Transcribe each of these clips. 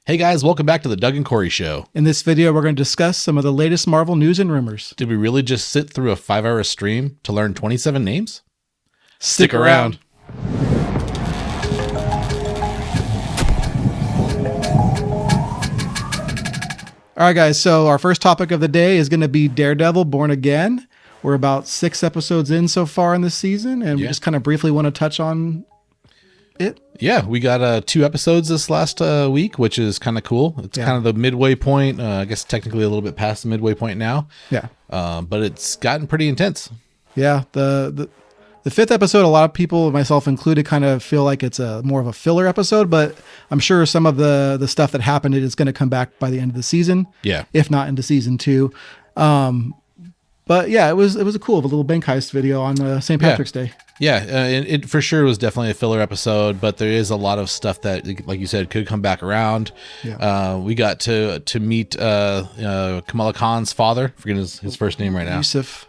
Hey guys, welcome back to the Doug and Corey Show. In this video, we're going to discuss some of the latest Marvel news and rumors. Did we really just sit through a 5-hour stream to learn 27 names? Stick around. All right, guys. So our first topic of the day is going to be Daredevil Born Again. We're about 6 episodes in so far in this season, and we just kind of briefly want to touch on it. Yeah, we got 2 episodes this last week, which is kind of cool. It's kind of the midway point. I guess technically a little bit past the midway point now. Yeah. But it's gotten pretty intense. Yeah. The 5th episode, a lot of people, myself included, kind of feel like it's a more of a filler episode, but I'm sure some of the stuff that happened is going to come back by the end of the season. Yeah. If not into season 2. But yeah, it was a cool little bank heist video on St. Patrick's Day. Yeah, it for sure was definitely a filler episode, but there is a lot of stuff that, like you said, could come back around. Yeah. We got to meet Kamala Khan's father. Forget his first name right now.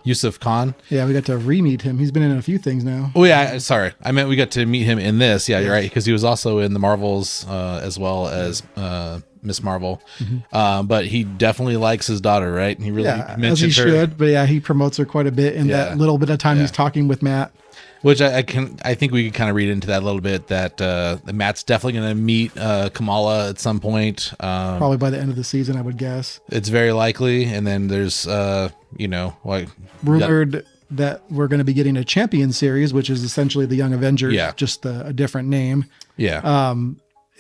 Yusuf Khan. Yeah, we got to re-meet him. He's been in a few things now. Oh yeah, sorry, I meant we got to meet him in this. Yeah, you're right, because he was also in the Marvels as well as Miss Marvel. Mm-hmm. But he definitely likes his daughter, right? And he really mentioned as he her. Should. But yeah, he promotes her quite a bit in that little bit of time he's talking with Matt. Which I think we could kind of read into that a little bit, that Matt's definitely going to meet Kamala at some point. Probably by the end of the season, I would guess. It's very likely. And then there's, rumored that we're going to be getting a Champion series, which is essentially the Young Avengers, just a different name. Yeah.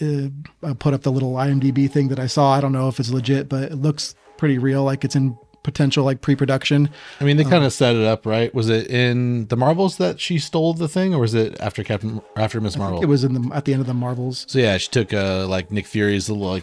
I put up the little IMDb thing that I saw. I don't know if it's legit, but it looks pretty real, like it's in potential pre-production. I mean, they kind of set it up, right? Was it in the Marvels that she stole the thing, or was it after Miss Marvel? I think it was at the end of the Marvels. So yeah, she took Nick Fury's little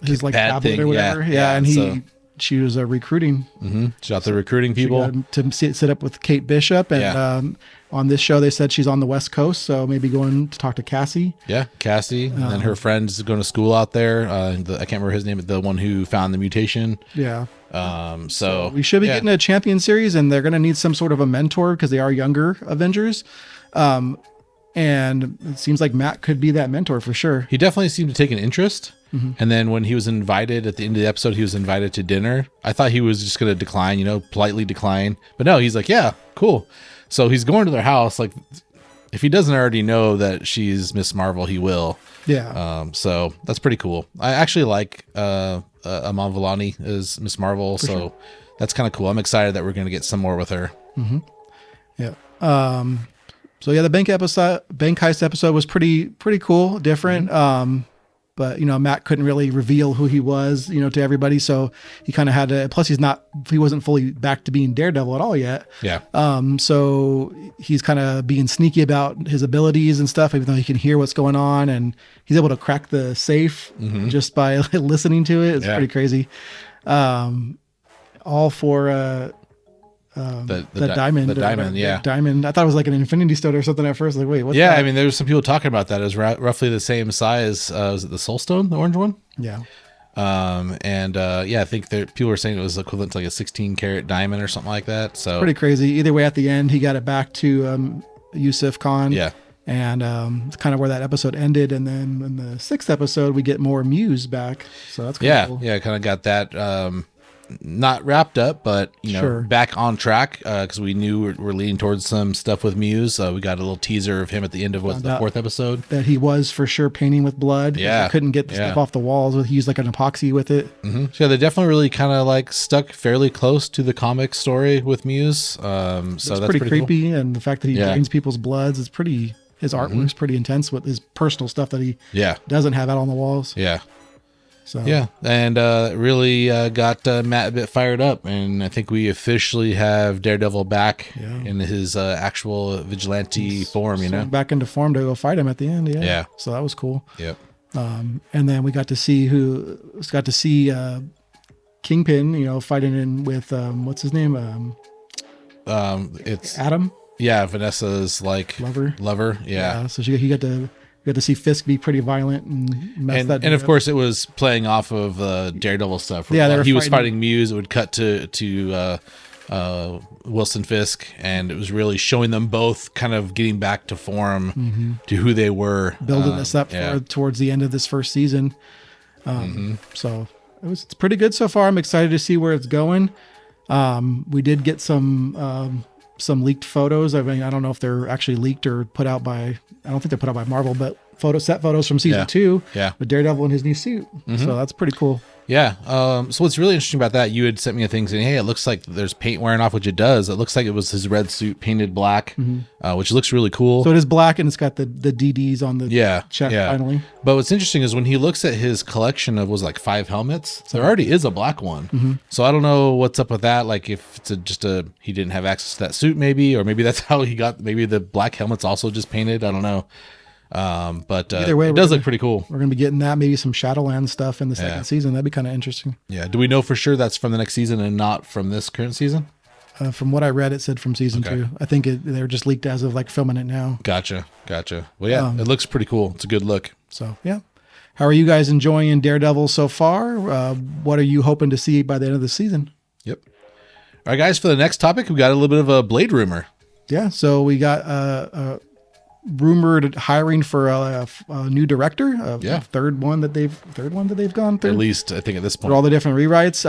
his pad tablet thing or whatever. Yeah, and she was recruiting. Mm-hmm. She's out there recruiting people. She got to sit up with Kate Bishop, and on this show they said she's on the West Coast, so maybe going to talk to Cassie. Yeah, Cassie, and her friend's going to school out there. I can't remember his name, but the one who found the mutation. Yeah. So we should be getting a Champion series, and they're going to need some sort of a mentor because they are younger Avengers. And it seems like Matt could be that mentor for sure. He definitely seemed to take an interest. Mm-hmm. And then when he was invited at the end of the episode, he was invited to dinner. I thought he was just going to decline, politely decline. But no, he's like, yeah, cool. So he's going to their house. Like, if he doesn't already know that she's Miss Marvel, he will. Yeah. So that's pretty cool. I actually like Aman Vellani as Miss Marvel. So that's kind of cool. I'm excited that we're going to get some more with her. Mm-hmm. Yeah. So yeah, the bank heist episode was pretty cool, different. Mm-hmm. But Matt couldn't really reveal who he was, to everybody. So he kind of had to, plus he wasn't fully back to being Daredevil at all yet. Yeah. So he's kind of being sneaky about his abilities and stuff, even though he can hear what's going on, and he's able to crack the safe just by listening to it. It's pretty crazy. All for, the diamond. The diamond, yeah. Diamond. I thought it was like an Infinity Stone or something at first. Like, wait, what's that? Yeah, I mean, there was some people talking about that. It was roughly the same size. Was it the Soul Stone, the orange one? Yeah. I think people were saying it was equivalent to like a 16-karat diamond or something like that. So pretty crazy. Either way, at the end, he got it back to Yusuf Khan. Yeah. And it's kind of where that episode ended. And then in the 6th episode, we get more Muse back. So that's cool. Yeah, kind of got that not wrapped up, but back on track, because we knew we're leading towards some stuff with Muse. We got a little teaser of him at the end of the 4th episode, that he was for sure painting with blood. Yeah, he couldn't get the stuff off the walls. He used like an epoxy with it. Mm-hmm. So yeah, they definitely really kind of stuck fairly close to the comic story with Muse. So that's pretty creepy, cool. And the fact that he drains people's bloods is pretty. His artwork's pretty intense with his personal stuff that he doesn't have out on the walls. Yeah. So and really got Matt a bit fired up, and I think we officially have Daredevil back in his actual vigilante form. Back into form to go fight him at the end. Yeah. So that was cool. Yep. And then we got to see Kingpin, fighting in with what's his name? It's Adam. Yeah, Vanessa's lover. Yeah. So he got to see Fisk be pretty violent and mess that. And of course, it was playing off of Daredevil stuff. Yeah, he was fighting Muse. It would cut to Wilson Fisk, and it was really showing them both kind of getting back to form to who they were, building this up towards the end of this first season. So it's pretty good so far. I'm excited to see where it's going. We did get some leaked photos. I mean, I don't know if they're actually leaked or put out by, I don't think they're put out by Marvel, but set photos from season 2 with Daredevil in his new suit. So that's pretty cool. Yeah. So what's really interesting about that, you had sent me a thing saying, hey, it looks like there's paint wearing off, which it does. It looks like it was his red suit painted black, which looks really cool. So it is black and it's got the DDs on the check finally. But what's interesting is when he looks at his collection of 5 helmets, there already is a black one. So I don't know what's up with that. Like if it's he didn't have access to that suit maybe, or maybe that's how he got, maybe the black helmet's also just painted. I don't know. But either way, it does look pretty cool. We're going to be getting that, maybe some Shadowland stuff in the second season. That'd be kind of interesting. Yeah. Do we know for sure that's from the next season and not from this current season? From what I read, it said from season 2. I think they're just leaked as of filming it now. Gotcha. Well, yeah, it looks pretty cool. It's a good look. So, yeah. How are you guys enjoying Daredevil so far? What are you hoping to see by the end of the season? Yep. All right, guys, for the next topic, we got a little bit of a Blade rumor. Yeah. So we got rumored hiring for a new director. Third one that they've gone through. At least I think at this point. For all the different rewrites.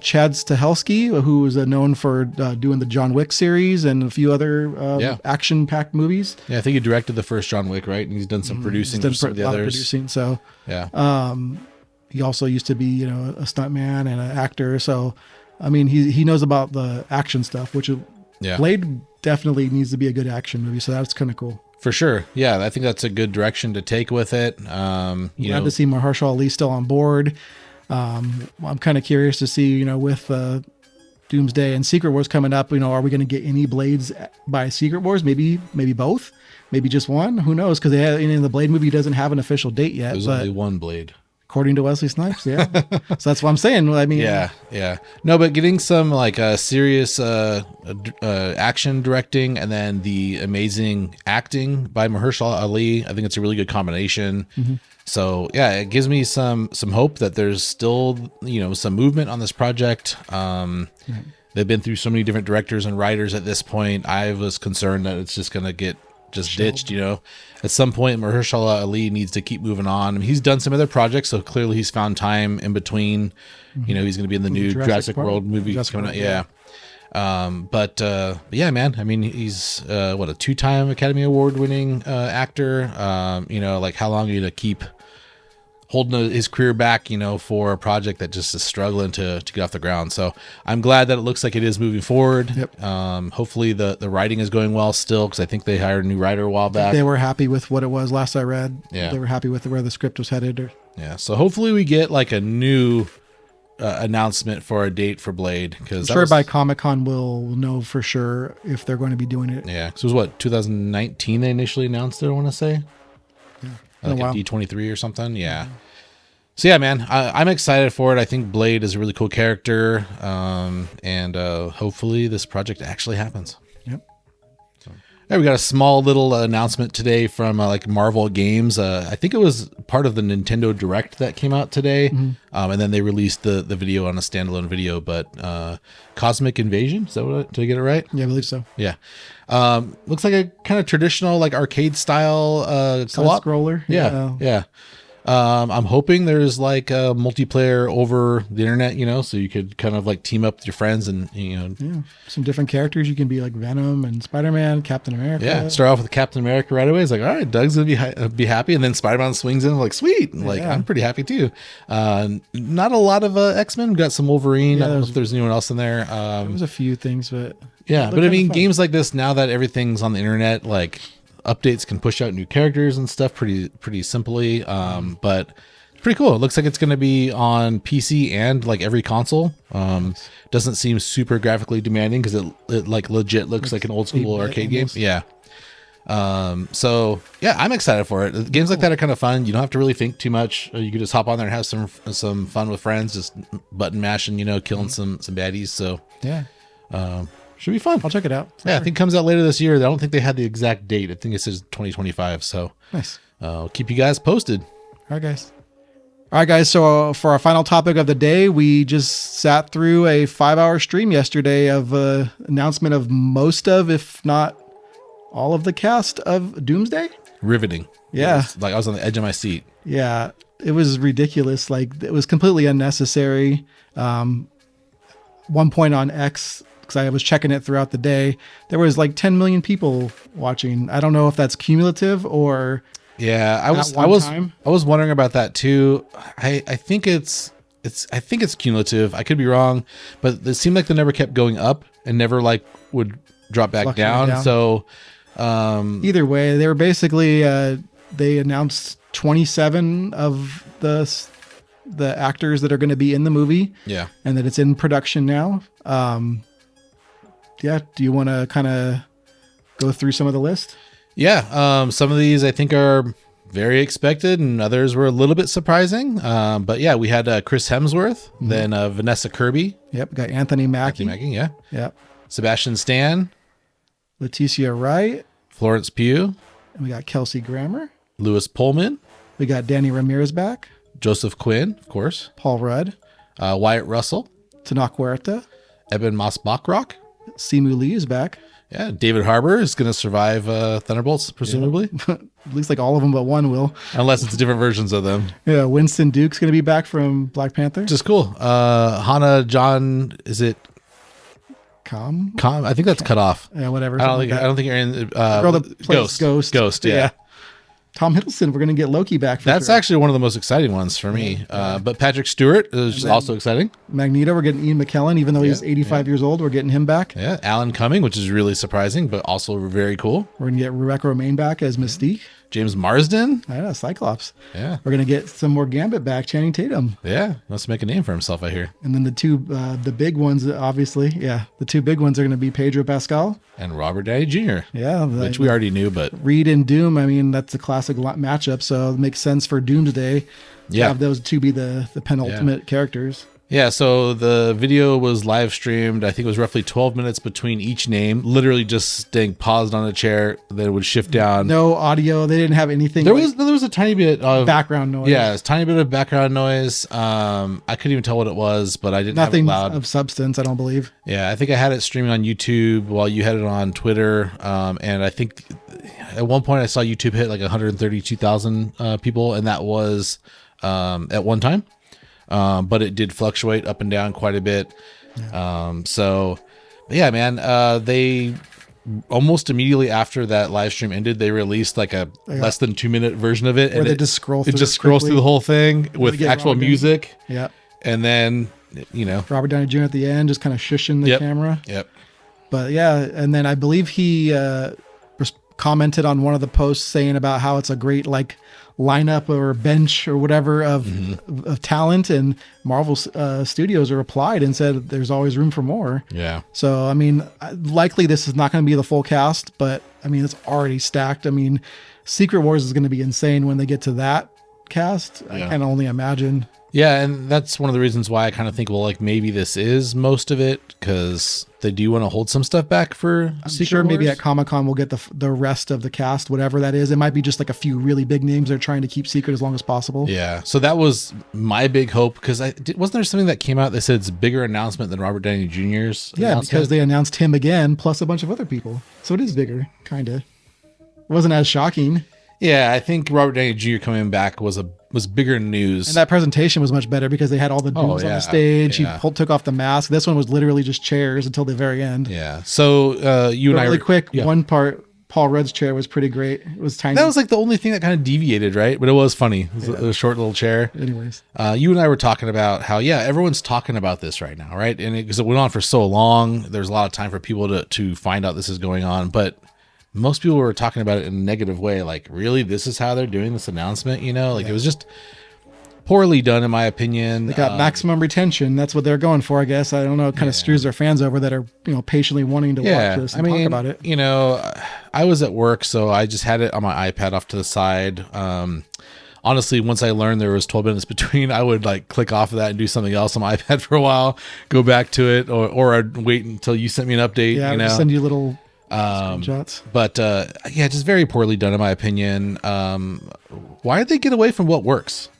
Chad Stahelski, who is known for doing the John Wick series and a few other action-packed movies. Yeah, I think he directed the first John Wick, right? And he's done some producing for some of the others. Producing, so yeah. He also used to be, a stuntman and an actor. So, I mean, he knows about the action stuff, which Blade definitely needs to be a good action movie. So that's kind of cool. For sure. Yeah, I think that's a good direction to take with it. Glad to see Mahershala Ali still on board. I'm kind of curious to see, with Doomsday and Secret Wars coming up, are we going to get any Blades by Secret Wars? Maybe both. Maybe just one. Who knows? Because the Blade movie doesn't have an official date yet. There's only one Blade. According to Wesley Snipes, yeah. So that's what I'm saying. I mean, yeah. No, but getting some serious action directing and then the amazing acting by Mahershala Ali, I think it's a really good combination. So yeah, it gives me some hope that there's still some movement on this project. They've been through so many different directors and writers at this point. I was concerned that it's just gonna get ditched, At some point, Mahershala Ali needs to keep moving on. I mean, he's done some other projects, so clearly he's found time in between. He's going to be in the new Jurassic World movie coming out. Yeah. But yeah, man. I mean, he's a 2-time Academy Award winning actor. How long are you to keep holding his career back, for a project that just is struggling to get off the ground. So I'm glad that it looks like it is moving forward. Yep. Hopefully the writing is going well still, because I think they hired a new writer a while back. They were happy with what it was last I read. Yeah. They were happy with where the script was headed. Yeah. So hopefully we get a new announcement for a date for Blade. Because I'm sure by Comic-Con we'll know for sure if they're going to be doing it. Yeah. Because it was 2019 they initially announced it, I want to say. Like a D23 or something. Yeah. So yeah, man, I'm excited for it. I think Blade is a really cool character. And hopefully this project actually happens. Yep. Yeah, we got a small little announcement today from Marvel Games. I think it was part of the Nintendo Direct that came out today. And then they released the video on a standalone video, but Cosmic Invasion, is that did I get it right? Yeah, I believe so. Yeah. Looks like a kind of traditional arcade style co-op scroller. Yeah. I'm hoping there's a multiplayer over the internet, so you could kind of team up with your friends and some different characters. You can be like Venom and Spider-Man, Captain America. Yeah, start off with Captain America right away. It's all right, Doug's gonna be happy, and then Spider-Man swings in sweet. I'm pretty happy too. Not a lot of X-Men. We've got some Wolverine. I don't know if there's anyone else in there. There was a few things, but yeah, but I mean, games like this, now that everything's on the internet, updates can push out new characters and stuff pretty simply. But pretty cool. It looks like it's going to be on PC and every console. Doesn't seem super graphically demanding because it legit looks like an old school arcade game. Yeah. So yeah, I'm excited for it. Games like that are kind of fun. You don't have to really think too much. You can just hop on there and have some fun with friends, just button mashing, killing some baddies. So yeah. Should be fun. I'll check it out. Yeah, I think it comes out later this year. I don't think they had the exact date. I think it says 2025. So nice. I'll keep you guys posted. All right, guys. So for our final topic of the day, we just sat through a 5-hour stream yesterday of announcement of most of, if not all of the cast of Doomsday. Riveting. Yeah. I was on the edge of my seat. Yeah. it was ridiculous. Like it was completely unnecessary. One point on X, because I was checking it throughout the day, there was like 10 million people watching. I don't know if that's cumulative or yeah. I was wondering about that too. I think it's cumulative. I could be wrong, but it seemed like they never kept going up and never like would drop back down. So either way, they were basically they announced 27 of the actors that are going to be in the movie. Yeah. And that it's in production now. Yeah. Do you want to kind of go through some of the list? Yeah. Some of these I think are very expected and others were a little bit surprising. But yeah, we had Chris Hemsworth, then Vanessa Kirby. Yep. We got Anthony Mackie. Yeah. Yep. Sebastian Stan. Leticia Wright. Florence Pugh. And we got Kelsey Grammer. Lewis Pullman. We got Danny Ramirez back. Joseph Quinn, of course. Paul Rudd. Wyatt Russell. Tanak Huerta. Eben Moss-Bachrach. Simu Lee is back. Yeah, David Harbour is going to survive Thunderbolts, presumably. Yeah. At least like all of them but one will. Unless it's different versions of them. Yeah, Winston Duke's going to be back from Black Panther. Which is cool. Hannah John, is it? Com? I think that's cut off. Yeah, whatever. I don't think you're in. Girl that plays Ghost. Ghost, yeah. Tom Hiddleston, we're going to get Loki back. That's actually one of the most exciting ones for me. But Patrick Stewart is also exciting. Magneto, we're getting Ian McKellen, even though he's 85 years old. We're getting him back. Yeah, Alan Cumming, which is really surprising, but also very cool. We're going to get Rebecca Romaine back as Mystique. James Marsden. Yeah, Cyclops. Yeah. We're going to get some more Gambit back, Channing Tatum. Yeah, let's make a name for himself, I hear. And then the big ones, obviously. Yeah, the two big ones are going to be Pedro Pascal. And Robert Downey Jr. Yeah. Which we already knew, but... Reed and Doom, I mean, that's a classic matchup, so it makes sense for Doomsday to have those two be the penultimate characters. Yeah, so the video was live streamed. I think it was roughly 12 minutes between each name, literally just staying paused on a chair, then it would shift down. No audio. They didn't have anything. There was a tiny bit of background noise. Yeah, a tiny bit of background noise. I couldn't even tell what it was, but I didn't Nothing have it loud. Of substance, I don't believe. Yeah, I think I had it streaming on YouTube while you had it on Twitter. And I think at one point I saw YouTube hit like 132,000 people, and that was at one time. But it did fluctuate up and down quite a bit. Yeah. Yeah, man, they almost immediately after that live stream ended, they released like a less than 2 minute version of it. Where they just scroll through it just scrolls through the whole thing with actual music. Yeah. And then, Robert Downey Jr. at the end, just kind of shushing the camera. Yep. But yeah, and then I believe he commented on one of the posts saying about how it's a great like lineup or bench or whatever of talent, and Marvel Studios replied and said there's always room for more. Yeah. So I mean, likely this is not going to be the full cast, but I mean it's already stacked. I mean, Secret Wars is going to be insane when they get to that cast. Yeah. I can only imagine. Yeah, and that's one of the reasons why I kind of think, well, like maybe this is most of it, because they do want to hold some stuff back for Secret Wars. Maybe at Comic-Con we'll get the rest of the cast, whatever that is. It might be just like a few really big names they're trying to keep secret as long as possible. Yeah, so that was my big hope, because wasn't there something that came out that said it's a bigger announcement than Robert Downey Jr.'s Yeah, because they announced him again, plus a bunch of other people. So it is bigger, kind of. It wasn't as shocking. Yeah, I think Robert Downey Jr. coming back was bigger news. And that presentation was much better because they had all the dudes on the stage. Yeah. He took off the mask. This one was literally just chairs until the very end. Yeah. So you and I really quick. Yeah. One part, Paul Rudd's chair was pretty great. It was tiny. That was like the only thing that kind of deviated, right? But it was funny. It was a short little chair. Anyways, you and I were talking about how everyone's talking about this right now, right? And because it went on for so long, there's a lot of time for people to find out this is going on, but most people were talking about it in a negative way. Like, really, this is how they're doing this announcement? It was just poorly done, in my opinion. They got maximum retention. That's what they're going for, I guess. I don't know. It kind of screws their fans over that are, patiently wanting to watch this and talk about it. I was at work, so I just had it on my iPad off to the side. Honestly, once I learned there was 12 minutes between, I would like click off of that and do something else on my iPad for a while, go back to it, or I'd wait until you sent me an update. Yeah, I'll send you little screenshots. But just very poorly done in my opinion. Why did they get away from what works?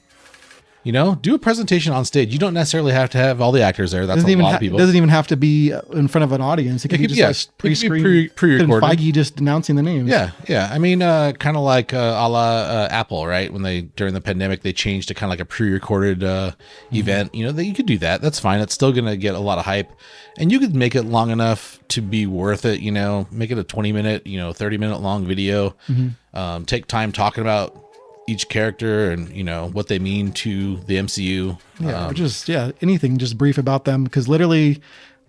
do a presentation on stage. You don't necessarily have to have all the actors there. That's a lot of people. It doesn't even have to be in front of an audience. It could be just like pre-screen, pre-recorded. Feige just announcing the names. Yeah. I mean, kind of like a la Apple, right? When during the pandemic, they changed to kind of like a pre-recorded event. That you could do that. That's fine. It's still going to get a lot of hype. And you could make it long enough to be worth it, make it a 20-minute, 30-minute long video. Take time talking about each character and, what they mean to the MCU. Yeah, or just, anything, just brief about them. Because literally,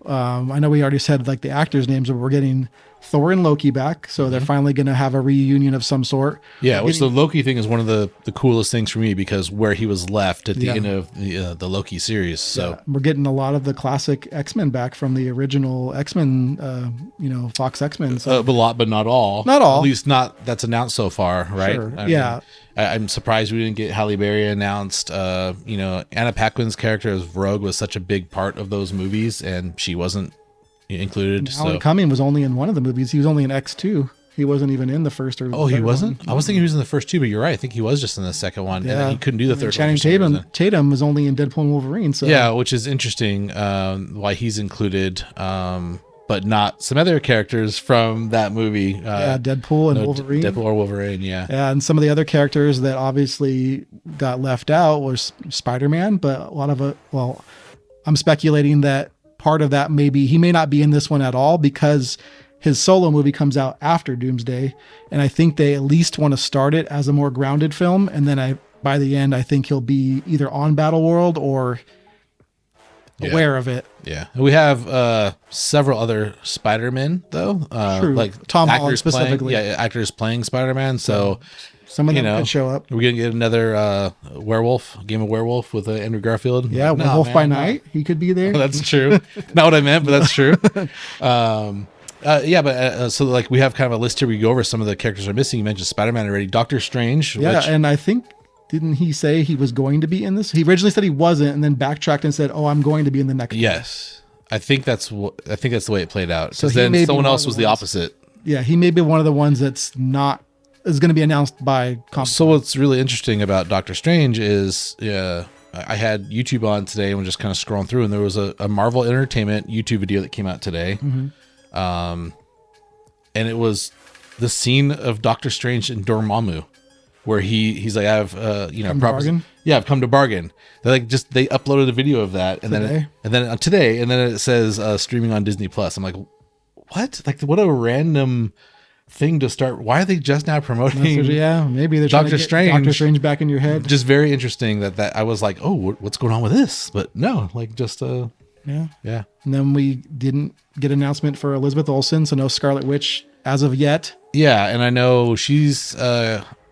I know we already said like the actors' names, but we're getting Thor and Loki back. So they're finally going to have a reunion of some sort. Yeah, which the Loki thing is one of the coolest things for me because where he was left at the end of the Loki series. So we're getting a lot of the classic X-Men back from the original X-Men, Fox X-Men. So. A lot, but not all. Not all. At least not that's announced so far, right? Sure. I mean, I'm surprised we didn't get Halle Berry announced. Anna Paquin's character as Rogue was such a big part of those movies, and she wasn't included. Alan Cumming was only in one of the movies. He was only in X2. He wasn't even in the first or he wasn't? one. I was thinking he was in the first two, but you're right. I think he was just in the second one, and then he couldn't do the third one. Channing Tatum was only in Deadpool and Wolverine. So yeah, which is interesting why he's included, but not some other characters from that movie. Deadpool and Wolverine. Deadpool or Wolverine, yeah. And some of the other characters that obviously got left out was Spider-Man, but a lot of it, I'm speculating that part of that he may not be in this one at all because his solo movie comes out after Doomsday, and I think they at least want to start it as a more grounded film, and then by the end I think he'll be either on Battleworld or aware of it. Yeah, we have several other Spider-Men though, like Tom Holland specifically. Actors playing Spider-Man. So some of them could show up. We're gonna get another game of werewolf with Andrew Garfield. Yeah, Werewolf by Night. He could be there. That's true. Not what I meant, but that's true. So like we have kind of a list here. We go over some of the characters are missing. You mentioned Spider-Man already. Doctor Strange. And I think didn't he say he was going to be in this? He originally said he wasn't, and then backtracked and said, "Oh, I'm going to be in the next." Yes, I think that's the way it played out. So then someone else was the opposite. Yeah, he may be one of the ones is going to be announced by Comic-Con. So what's really interesting about Doctor Strange is, I had YouTube on today and was just kind of scrolling through, and there was a Marvel Entertainment YouTube video that came out today. And it was the scene of Doctor Strange in Dormammu, where he's like, I've I've come to bargain. They uploaded a video of that, and then it says streaming on Disney Plus. I'm like, what? Like, what a random thing to start. Why are they just now promoting? Maybe they're trying to get Doctor Strange back in your head. Just very interesting that I was like, oh, what's going on with this? But no, like just yeah. And then we didn't get an announcement for Elizabeth Olsen, so no Scarlet Witch as of yet. Yeah, and I know she's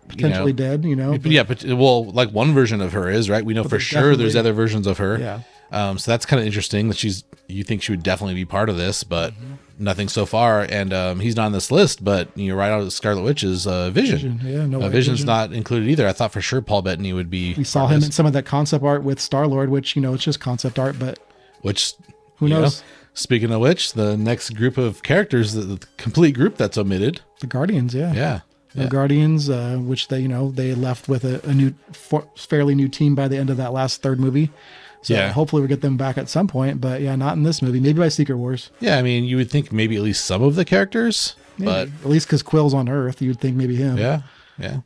potentially dead. But like one version of her is right. We know for sure there's other versions of her. Yeah. So that's kind of interesting that you think she would definitely be part of this, but nothing so far. And he's not on this list, but right out of the Scarlet Witch is Vision. Vision's not included either. I thought for sure Paul Bettany would be. We saw him in some of that concept art with Star-Lord, which it's just concept art, but who knows? Speaking of which, the next group of characters, the complete group that's omitted, the Guardians. The Guardians, which they left with a new, fairly new team by the end of that last third movie. So hopefully we'll get them back at some point, but not in this movie. Maybe by Secret Wars. Yeah, I mean, you would think maybe at least some of the characters, but at least because Quill's on Earth, you would think maybe him. Yeah.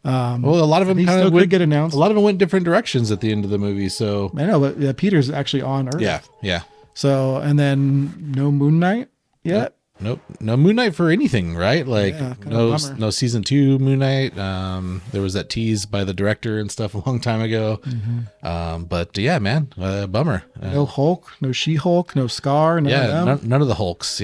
Well, a lot of them kind of would get announced. A lot of them went different directions at the end of the movie. So I know, but Peter's actually on Earth. Yeah. So and then no Moon Knight yet. Nope. No Moon Knight for anything, right? Like no season 2 Moon Knight. There was that tease by the director and stuff a long time ago. But man, bummer. No Hulk, no She-Hulk, no Scar. None of the Hulks.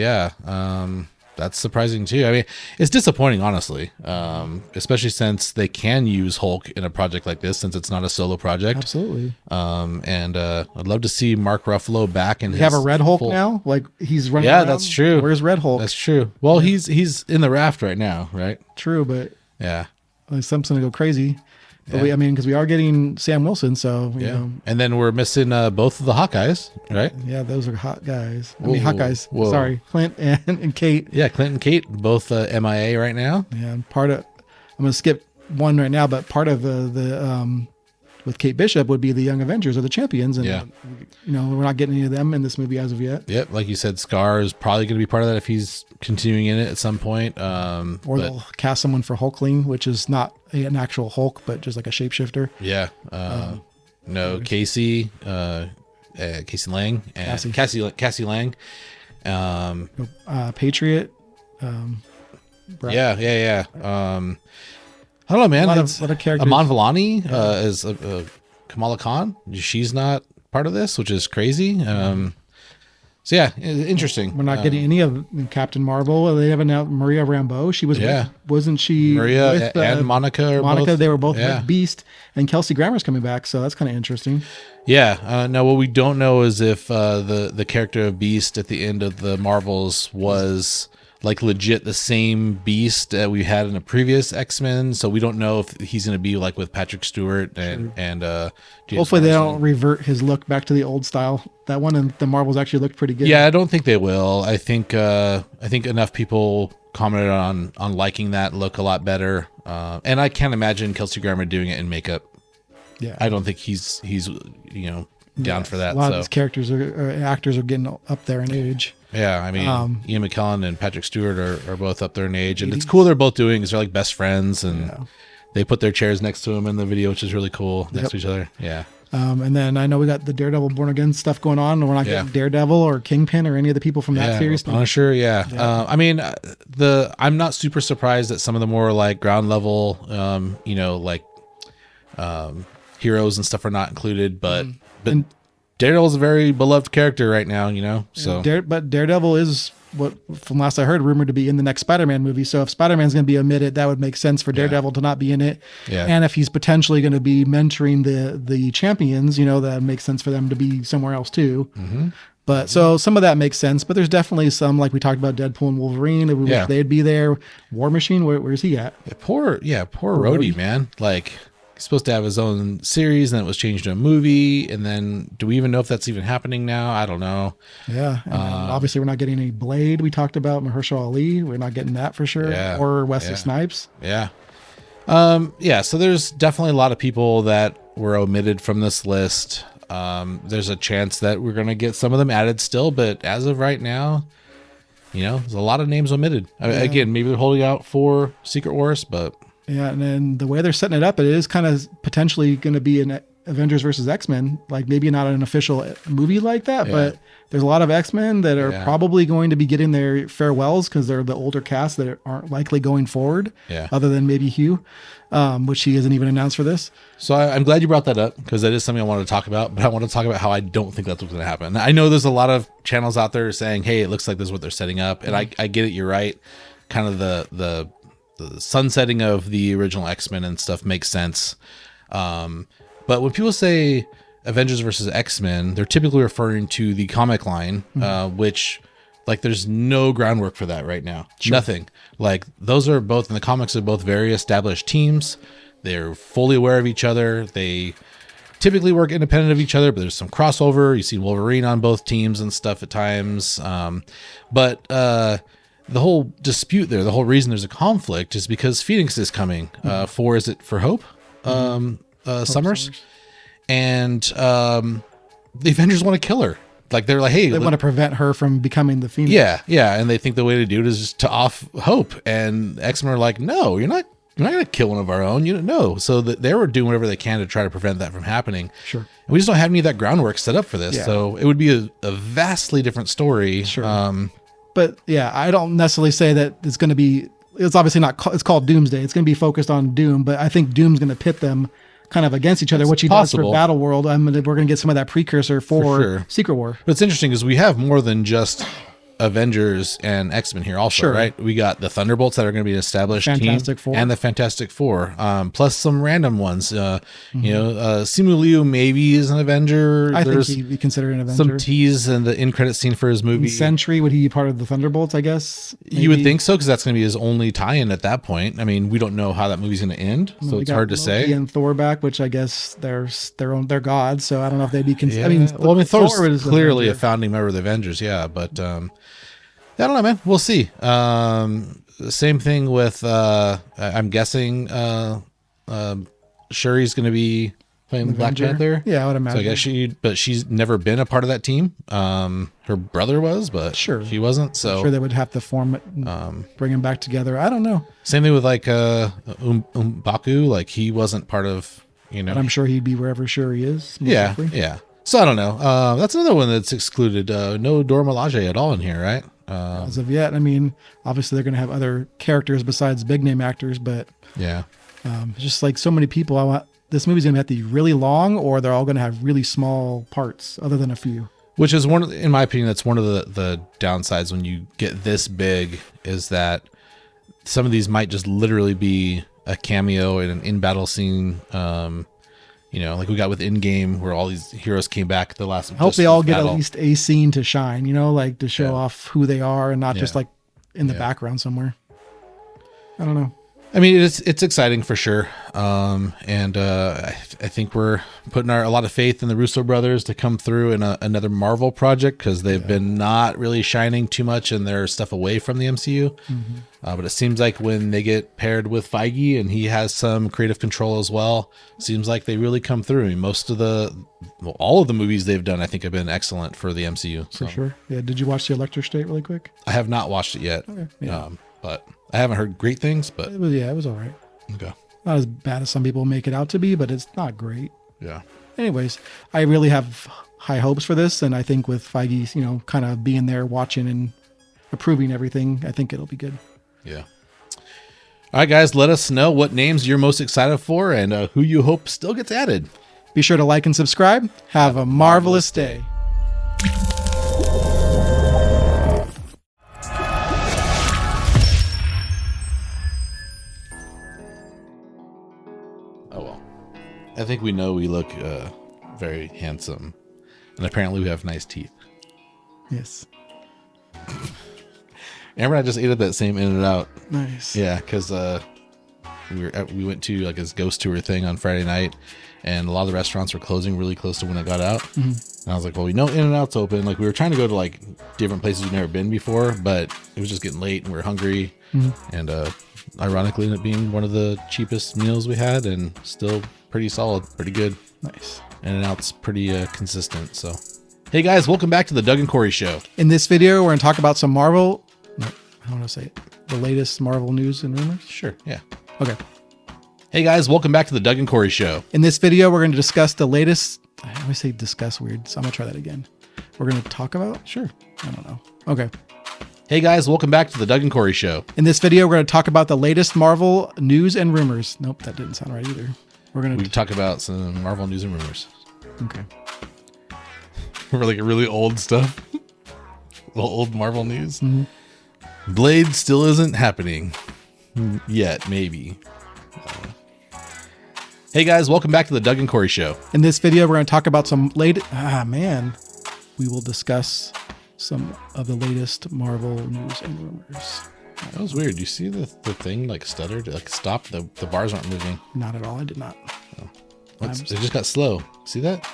That's surprising too. I mean, it's disappointing, honestly, especially since they can use Hulk in a project like this, since it's not a solo project. Absolutely. And I'd love to see Mark Ruffalo back. And have a Red Hulk now. Like he's running. Yeah, that's true. Where's Red Hulk? That's true. Well, he's in the raft right now, right? True, but like something to go crazy. But because we are getting Sam Wilson, so you know. And then we're missing both of the Hawkeyes, right? Yeah, those are hot guys. Hawkeyes. Whoa. Sorry, Clint and Kate. Yeah, Clint and Kate, both MIA right now. Yeah, and I'm going to skip one right now, but part of the with Kate Bishop would be the Young Avengers or the Champions. And, Yeah. you know, we're not getting any of them in this movie as of yet. Yep. Like you said, Scar is probably going to be part of that if he's continuing in it at some point. Or they'll cast someone for Hulkling, which is not an actual Hulk, but just like a shapeshifter. Yeah. No, Casey Lang and Cassie Lang. Patriot. Yeah. I don't know, man. A lot of characters. Aman Vellani is Kamala Khan. She's not part of this, which is crazy. So yeah, interesting. We're not getting any of Captain Marvel. They have announced Maria Rambeau. She was wasn't she? Maria with, and Monica. Both, they were both with Beast, and Kelsey Grammer's coming back, so that's kind of interesting. Yeah. Now, what we don't know is if the character of Beast at the end of the Marvels was like legit the same Beast that we had in the previous X-Men. So we don't know if he's going to be like with Patrick Stewart and hopefully they don't revert his look back to the old style. That one in the Marvels actually looked pretty good. Yeah, I don't think they will. I think enough people commented on liking that look a lot better. And I can't imagine Kelsey Grammer doing it in makeup. Yeah. I don't think he's down for that. A lot of these characters actors are getting up there in age. Yeah, I mean, Ian McKellen and Patrick Stewart are both up there in age, and it's cool they're both doing. Because they're like best friends, and they put their chairs next to him in the video, which is really cool next to each other. Yeah. And then I know we got the Daredevil Born Again stuff going on. We're not getting Daredevil or Kingpin or any of the people from that series. Punisher, I mean, I'm not super surprised that some of the more like ground level, heroes and stuff are not included, but Daredevil's a very beloved character right now, so. But Daredevil is, what from last I heard, rumored to be in the next Spider-Man movie. So if Spider-Man's going to be omitted, that would make sense for Daredevil to not be in it. Yeah. And if he's potentially going to be mentoring the champions, that makes sense for them to be somewhere else too. Mm-hmm. But so some of that makes sense, but there's definitely some, like we talked about Deadpool and Wolverine. We wish they'd be there. War Machine, where's he at? Poor Rhodey, man. Like, he's supposed to have his own series, and then it was changed to a movie. And then, do we even know if that's even happening now? I don't know. Yeah. And obviously, we're not getting any Blade. We talked about Mahershala Ali. We're not getting that for sure. Yeah. Or Wesley Snipes. Yeah. So there's definitely a lot of people that were omitted from this list. There's a chance that we're going to get some of them added still, but as of right now, there's a lot of names omitted. Again, maybe they're holding out for Secret Wars, but... Yeah, and then the way they're setting it up, it is kind of potentially going to be an Avengers versus X-Men. Like maybe not an official movie like that, but there's a lot of X-Men that are probably going to be getting their farewells because they're the older cast that aren't likely going forward. Yeah. Other than maybe Hugh, which he isn't even announced for this. So I'm glad you brought that up because that is something I wanted to talk about. But I want to talk about how I don't think that's what's going to happen. I know there's a lot of channels out there saying, "Hey, it looks like this is what they're setting up," and I get it. You're right. Kind of the sunsetting of the original X-Men and stuff makes sense. But when people say Avengers versus X-Men, they're typically referring to the comic line, which like there's no groundwork for that right now. Sure. Nothing. Like those are both in the comics are both very established teams. They're fully aware of each other. They typically work independent of each other, but there's some crossover. You see Wolverine on both teams and stuff at times. The whole dispute there, the whole reason there's a conflict is because Phoenix is coming for Hope Summers. And the Avengers want to kill her. Like they're like, hey, they want to prevent her from becoming the Phoenix. Yeah, and they think the way to do it is just to off Hope. And X-Men are like, no, you're not going to kill one of our own. You don't know. So they were doing whatever they can to try to prevent that from happening. Sure. And we just don't have any of that groundwork set up for this. Yeah. So it would be a vastly different story. Sure. But yeah, I don't necessarily say that it's going to be, it's obviously not, it's called Doomsday. It's going to be focused on Doom, but I think Doom's going to pit them kind of against each other, which he does for Battle World. We're going to get some of that precursor for Secret War. But it's interesting because we have more than just Avengers and X-Men here also, right? We got the Thunderbolts that are going to be an established Fantastic team Four. And the Fantastic Four, plus some random ones. Simu Liu maybe is an Avenger. I think he'd be considered an Avenger. Some tease in the in-credit scene for his movie. And Sentry, would he be part of the Thunderbolts, I guess? Maybe? You would think so, because that's going to be his only tie-in at that point. I mean, we don't know how that movie's going to end, so it's hard to say. And Thor back, which I guess they're gods, so I don't know if they'd be considered. Thor's clearly a founding member of the Avengers, but I don't know, man. We'll see. Same thing with I'm guessing Shuri's going to be playing Black Panther. Yeah, I would imagine. So I guess she's never been a part of that team. Her brother was, but sure, she wasn't. So I'm sure they would have to form it, and bring them back together. I don't know. Same thing with like M'Baku. Like he wasn't part of, But I'm sure he'd be wherever Shuri is. Yeah, yeah. So I don't know. That's another one that's excluded. No Dora Milaje at all in here, right? As of yet, I mean, obviously they're going to have other characters besides big name actors, but yeah, just like so many people, this movie's going to have to be really long, or they're all going to have really small parts, other than a few. Which is in my opinion, that's one of the downsides when you get this big, is that some of these might just literally be a cameo in an in battle scene. Like we got with Endgame, where all these heroes came back the last. I hope they all get at least a scene to shine, like to show off who they are, and not just like in the background somewhere. I don't know. I mean, it's exciting for sure, and I think we're putting a lot of faith in the Russo brothers to come through in another Marvel project, because they've been not really shining too much in their stuff away from the MCU. Mm-hmm. But it seems like when they get paired with Feige and he has some creative control as well, seems like they really come through. I mean, all of the movies they've done, I think, have been excellent for the MCU. For sure. Yeah. Did you watch the Electric State really quick? I have not watched it yet. Okay. Yeah. But I haven't heard great things. But it was all right. Okay. Not as bad as some people make it out to be, but it's not great. Yeah. Anyways, I really have high hopes for this, and I think with Feige, kind of being there watching and approving everything, I think it'll be good. Yeah. All right, guys, let us know what names you're most excited for and who you hope still gets added. Be sure to like and subscribe. Have a marvelous day. Oh, well. I think we know we look very handsome. And apparently we have nice teeth. Yes. Amber and I just ate at that same In-N-Out. Nice. Yeah, because we went to like this ghost tour thing on Friday night, and a lot of the restaurants were closing really close to when it got out. Mm-hmm. And I was like, well, we know In-N-Out's open. Like we were trying to go to like different places we've never been before, but it was just getting late and we were hungry. Mm-hmm. And ironically, ended up being one of the cheapest meals we had, and still pretty solid, pretty good. Nice. In-N-Out's pretty consistent. So, hey guys, welcome back to the Doug and Corey Show. In this video, we're going to talk about some Marvel. No, I don't want to say it. The latest Marvel news and rumors? Sure, yeah. Okay. Hey guys, welcome back to the Doug and Corey Show. In this video, we're going to discuss the latest... I always say discuss weird, so I'm going to try that again. We're going to talk about? Sure. I don't know. Okay. Hey guys, welcome back to the Doug and Corey Show. In this video, we're going to talk about the latest Marvel news and rumors. Nope, that didn't sound right either. We talk about some Marvel news and rumors. Okay. We're like really old stuff. Old Marvel news. Mm-hmm. Blade still isn't happening yet, maybe. Hey guys, welcome back to the Doug and Corey Show. In this video, we're going to talk about some we will discuss some of the latest Marvel news and rumors. That was weird. You see the thing like stuttered, like stopped? The bars aren't moving. Not at all. I did not. Oh. It just got slow. See that?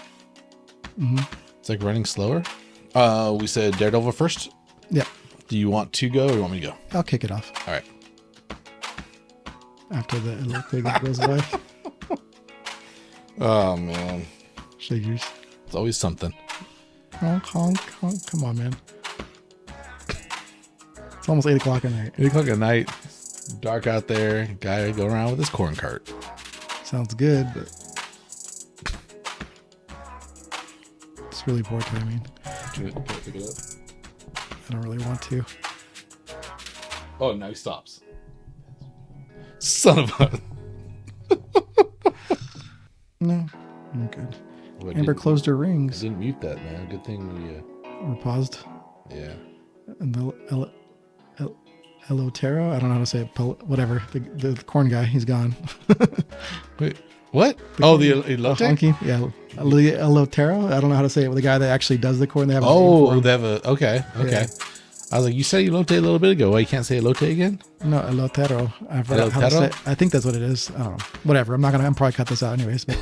Mm-hmm. It's like running slower. We said Daredevil first. Yeah. Do you want to go or you want me to go? I'll kick it off. All right. After the electric goes away. Oh, man. Shakers. It's always something. Honk, honk, honk. Come on, man. It's almost 8 o'clock at night. 8 o'clock at night. Dark out there. Guy going around with his corn cart. Sounds good, but it's really poor timing. Can I pick it up? I don't really want to. Oh, now he stops. Son of a... No, I'm good. Amber closed her rings. I didn't mute that, man. Good thing we... Or paused. Yeah. And the Elotero? I don't know how to say it. Whatever. The corn guy. He's gone. Wait, what? The elote? Yeah. Elotero? I don't know how to say it. The guy that actually does the corn. They have they have a... Okay. Yeah. I was like, you said elote a little bit ago. Why you can't say elote again? No, elotero. I forgot how to say it. I think that's what it is. I don't know. Whatever. I'm probably cut this out anyways. But